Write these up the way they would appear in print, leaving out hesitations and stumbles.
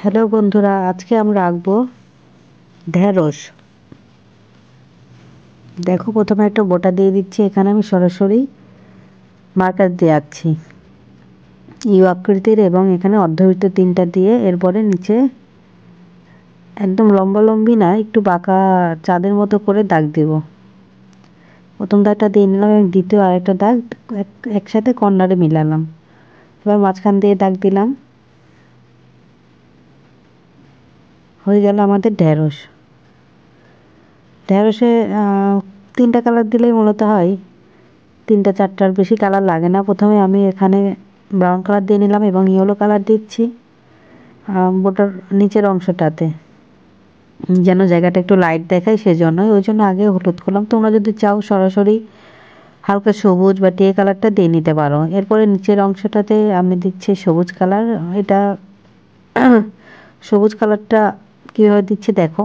Hello বন্ধুরা, আজকে আমরা আঁকবো ঢেঁড়স। দেখো, প্রথমে একটা বোটা দিয়ে দিচ্ছি। এখানে আমি সরাসরি মার্কার দিয়ে আঁকছি ইউ আকৃতির, এবং এখানে অর্ধবৃত্ত 3টা দিয়ে এরপরে নিচে একদম লম্বালম্বি না, একটু বাঁকা চাঁদের মতো করে দাগ দেব। প্রথম দাগটা দিয়ে নিলাম এবং দ্বিতীয় আরেকটা দাগ একসাথে কর্নারে মিলালাম। এবার মাঝখান দিয়ে দাগ দিলাম। হয়ে গেল আমাদের ঢেঁড়স। ঢেঁড়সে 3টা কালার দিলেই মূলত হয়। 3টা 4টার বেশি কালার লাগে না। প্রথমে আমি এখানে ব্রাউন কালার দিয়ে নিলাম এবং ইয়েলো কালার দিচ্ছি বোটার নিচের অংশটাতে, যেন জায়গাটা একটু লাইট দেখায়, সেজন্যই ওই জন্য আগে হলুদ করলাম। তোমরা যদি চাও সরাসরি হালকা সবুজ বা টিয়ে কালারটা দিয়ে নিতে পারো। এরপরে নিচের অংশটাতে আমি দিচ্ছি সবুজ কালার। এটা সবুজ কালারটা কীভাবে দিচ্ছি দেখো।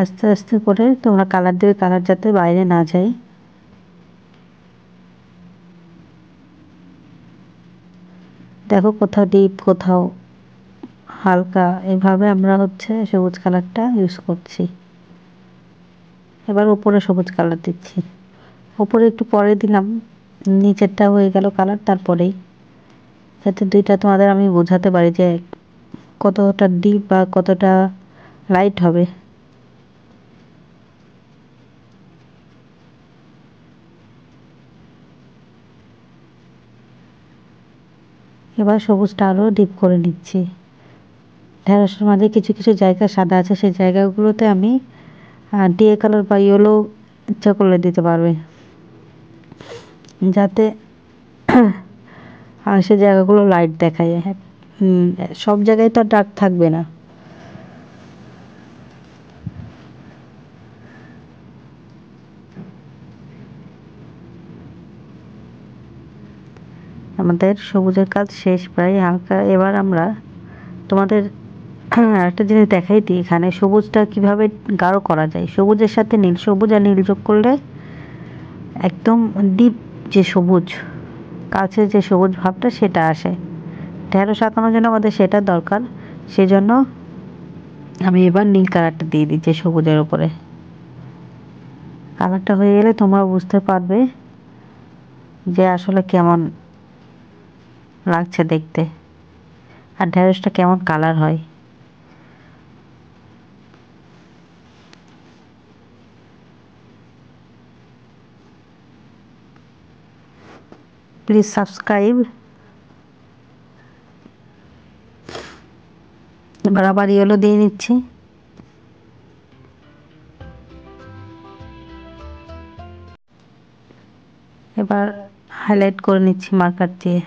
আস্তে আস্তে করে তোমরা কালার দেবে, কালার যাতে বাইরে না যায়। দেখো, কোথাও ডিপ কোথাও হালকা, এভাবে আমরা সবুজ কালারটা ইউজ করছি। এবার উপরে সবুজ কালার দিচ্ছি, উপরে একটু পরে দিলাম, নিচেরটা হয়ে গেল কালার তারপরেই, যাতে দুইটা তোমাদের আমি বোঝাতে পারি যে কতটা ডিপ বা কতটা লাইট হবে। এবার সবুজটা আরও ডিপ করে নিচ্ছি। ঢেঁড়সের মাঝে কিছু কিছু জায়গা সাদা আছে, সেই জায়গাগুলোতে আমি ডিএ কালার বা ইয়েলো ইচ্ছা করলে দিতে পারবে, যাতে সে জায়গাগুলো লাইট দেখায়। সব জায়গায় তো আর ডার্ক থাকবে না। আমাদের সবুজের কাজ শেষ প্রায় হালকা। এবার আমরা তোমাদের একটা জিনিস দেখাই দিই, এখানে সবুজটা কিভাবে গাঢ় করা যায়। সবুজের সাথে নীল, সবুজ আর নীল যোগ করলে একদম ডিপ যে সবুজ, কাছে যে সবুজ ভাবটা সেটা আসে। ঢেঁড়স আঁকানোর জন্য আমাদের সেটা দরকার, সেজন্য আমি এবার নীল কালারটা দিয়ে দিচ্ছি সবুজের উপরে। কালারটা হয়ে গেলে তোমরা বুঝতে পারবে যে আসলে কেমন লাগছে দেখতে, আর ঢেঁড়সটা কেমন কালার হয়। Please subscribe. এবার আবার ইয়েলো দিয়ে নিচ্ছি। এবার হাইলাইট করে নিচ্ছি মার্কার দিয়ে।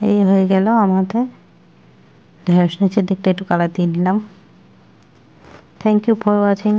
এই হয়ে গেল আমাদের ঢেঁড়স। নিচের দিকটা একটু কালার দিয়ে নিলাম। Thank you for watching.